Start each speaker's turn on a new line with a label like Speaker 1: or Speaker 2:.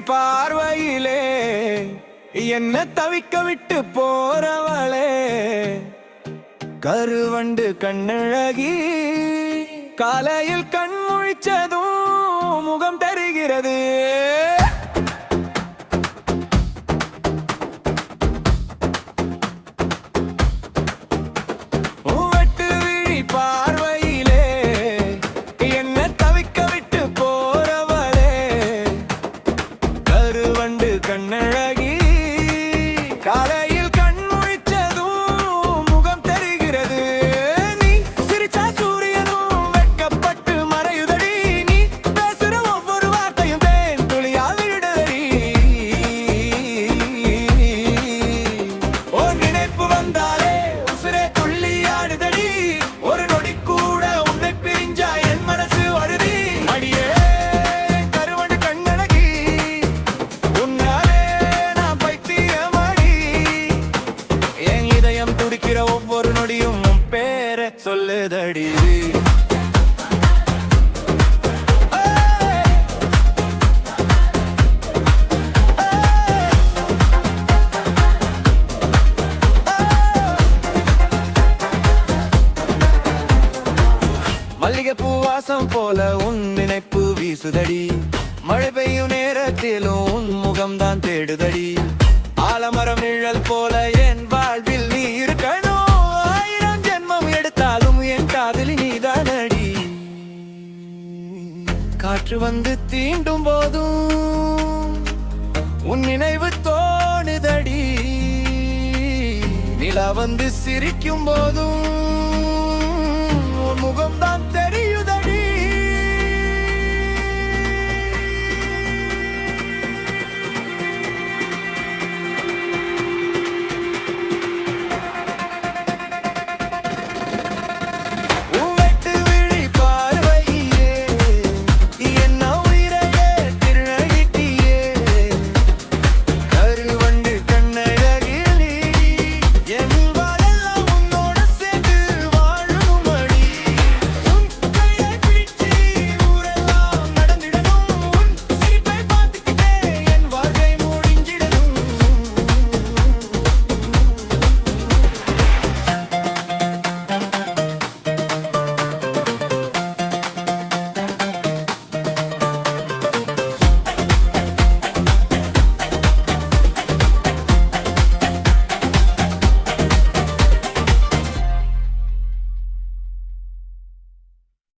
Speaker 1: பார்வையிலே என்ன தவிக்க விட்டு போறவளே, கருவண்டு கண்ணழகி காலையில் கண் முழிச்சதும் முகம் தெரிகிறது. கண்ணழகி காலையில் கண் முழிச்சதும் முகம் தெரிகிறது. நீ சிரிச்சா சூரியனும் வெட்கப்பட்டு மறையுதடி, நீ பேசுற ஒவ்வொரு வார்த்தையும் தேன் துளியா விடுதடி. ஒரு நினைப்பு வந்தாலே உசுரே துள்ளி ஆடுதடி, ஒரு நொடி கூட உன்னை பிரிஞ்சா என் மனசு வருதி. அடியே ஒவ்வொரு நொடியும் உன் பேரை சொல்லுதடி. மல்லிகைப்பூ வாசம் போல உன் நினைப்பு வீசுதடி, மழை பெய்யும் நேரத்திலும் உன் முகம்தான் தேடுதடி. ஆலமரம் நிழல் போல என் வாழ்வில் நீ இருக்கணும், ஆயிரம் ஜென்மம் எடுத்தாலும் என் காதலி நீதானடி. காற்று வந்து தீண்டும் போதும் உன் நினைவு தோணுதடி, நிலா வந்து சிரிக்கும் போதும் உன் முகம்தான்